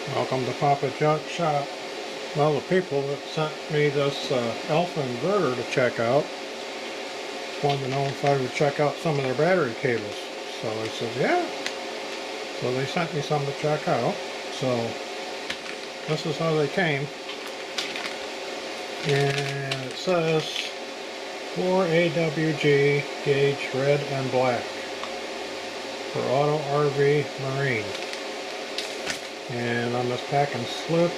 Welcome to Papa Junk Shop. Well, the people that sent me this Alpha inverter to check out wanted to know if I would check out some of their battery cables. So I said, yeah. So they sent me some to check out. So this is how they came. And it says 4 AWG gauge red and black for auto RV marine. And on this packing slip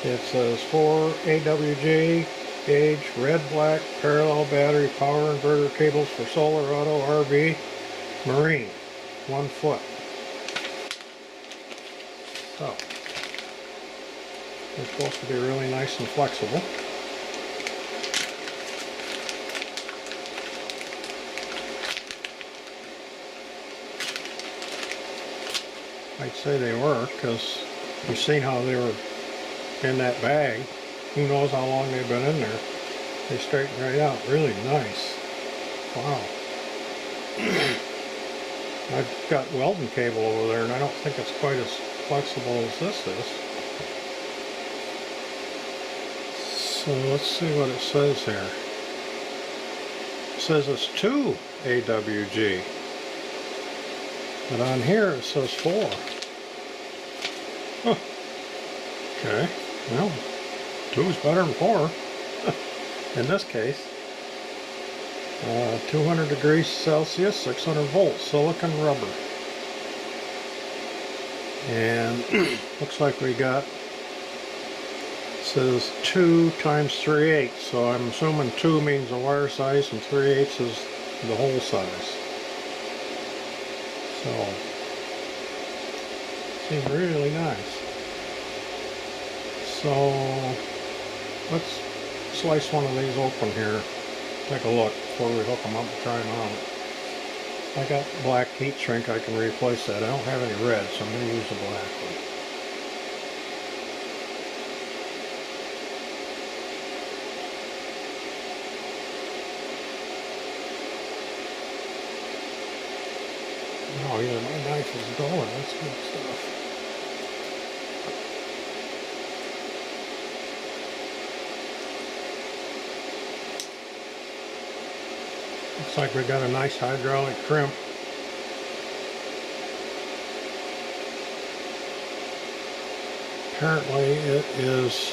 it says 4 AWG gauge red black parallel battery power inverter cables for solar auto RV marine, 1 foot. So they're supposed to be really nice and flexible. I'd say they were, because you've seen how they were in that bag. Who knows how long they've been in there. They straighten right out. Really nice. Wow. I've got welding cable over there, and I don't think it's quite as flexible as this is. So let's see what it says here. It says it's 2 AWG. But on here it says 4. Huh. Okay. Well, 2 is better than 4. In this case. 200 degrees Celsius, 600 volts, silicone rubber. And looks like we got, it says 2 times 3/8. So I'm assuming 2 means the wire size and 3/8 is the hole size. So, seems really nice. So, let's slice one of these open here. Take a look before we hook them up and try them out. I got black heat shrink, I can replace that. I don't have any red, so I'm going to use the black one. Oh yeah, my knife is going. That's good stuff. Looks like we got a nice hydraulic crimp. Apparently it is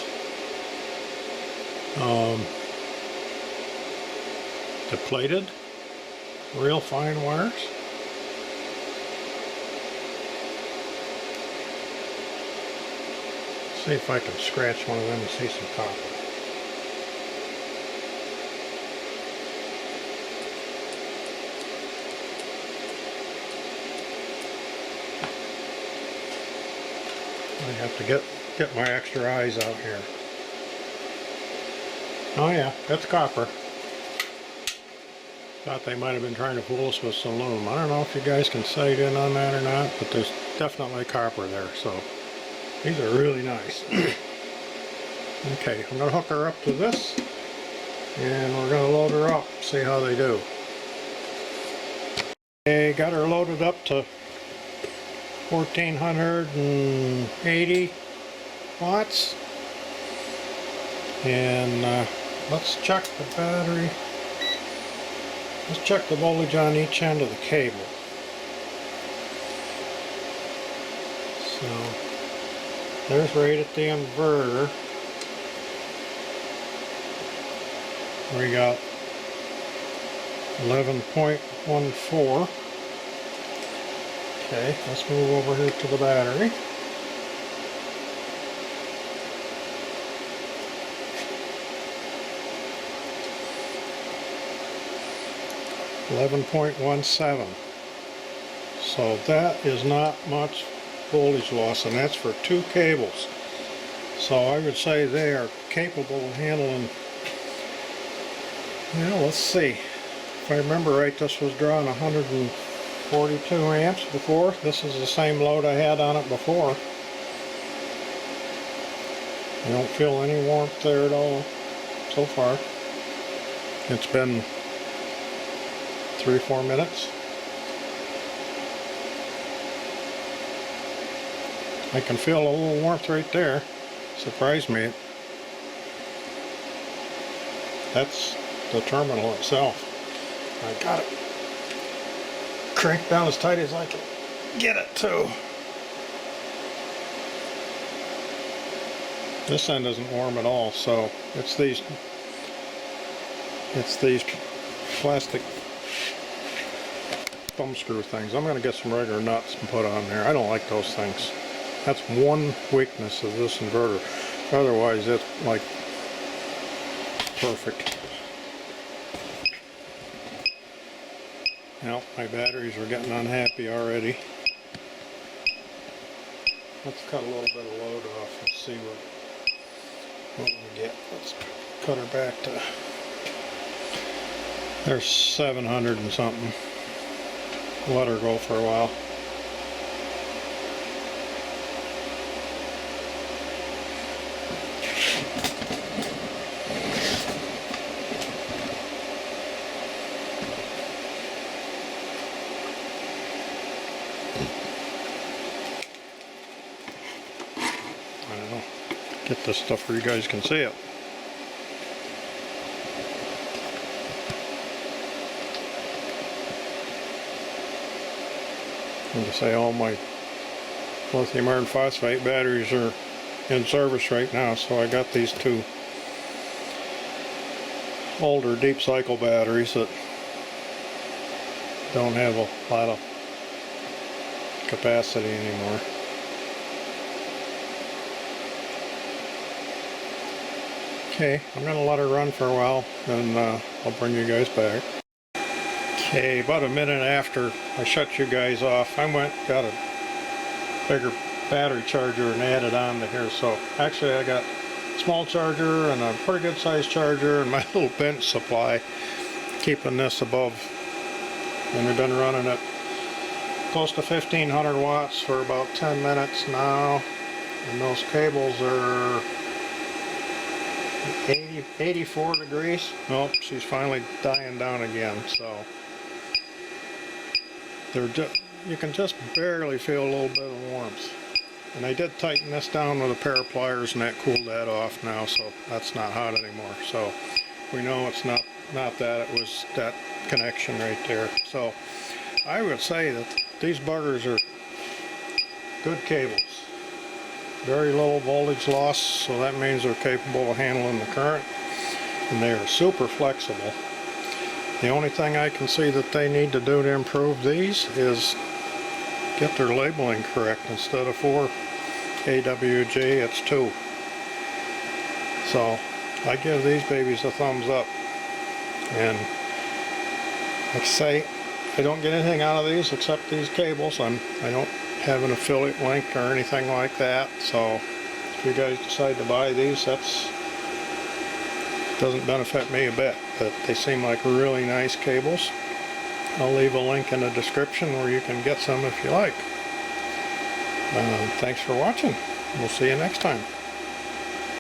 depleted, real fine wires. See if I can scratch one of them and see some copper. I have to get my extra eyes out here. Oh yeah, that's copper. Thought they might have been trying to fool us with some aluminum. I don't know if you guys can sight in on that or not, but there's definitely copper there. So these are really nice. Okay, I'm going to hook her up to this, and we're going to load her up, see how they do. Okay, got her loaded up to 1480 watts. And let's check the battery. Let's check the voltage on each end of the cable. So there's right at the inverter. We got 11.14. Okay, let's move over here to the battery. .17. So that is not much voltage loss, and that's for 2 cables. So I would say they are capable of handling, well, let's see. If I remember right, this was drawing 142 amps before. This is the same load I had on it before. I don't feel any warmth there at all so far. It's been 3-4 minutes. I can feel a little warmth right there. Surprised me. That's the terminal itself. I got it cranked down as tight as I can get it to. This end isn't warm at all, so it's these plastic thumb screw things. I'm going to get some regular nuts and put on there. I don't like those things. That's one weakness of this inverter. Otherwise, it's like perfect. Now, my batteries are getting unhappy already. Let's cut a little bit of load off and see what we get. Let's cut her back to, there's 700 and something. Let her go for a while. I don't know. Get this stuff where you guys can see it. And to say all my lithium iron phosphate batteries are in service right now, so I got these two older deep cycle batteries that don't have a lot of capacity anymore. Okay, I'm going to let her run for a while, and I'll bring you guys back. Okay, about a minute after I shut you guys off, I went got a bigger battery charger and added on to here. So actually I got a small charger and a pretty good sized charger and my little bench supply, keeping this above. And we've been running it close to 1500 watts for about 10 minutes now. And those cables are 84 degrees. Oh, she's finally dying down again. So they're just, you can just barely feel a little bit of warmth. And I did tighten this down with a pair of pliers, and that cooled that off now, so that's not hot anymore. So we know it's not that, it was that connection right there. So I would say that these buggers are good cables. Very low voltage loss, so that means they're capable of handling the current, and they are super flexible. The only thing I can see that they need to do to improve these is get their labeling correct. Instead of 4 AWG, it's 2. So I give these babies a thumbs up. And like I say, I don't get anything out of these except these cables. I don't have an affiliate link or anything like that. So if you guys decide to buy these, that's doesn't benefit me a bit, but they seem like really nice cables. I'll leave a link in the description where you can get some if you like. Thanks for watching. We'll see you next time.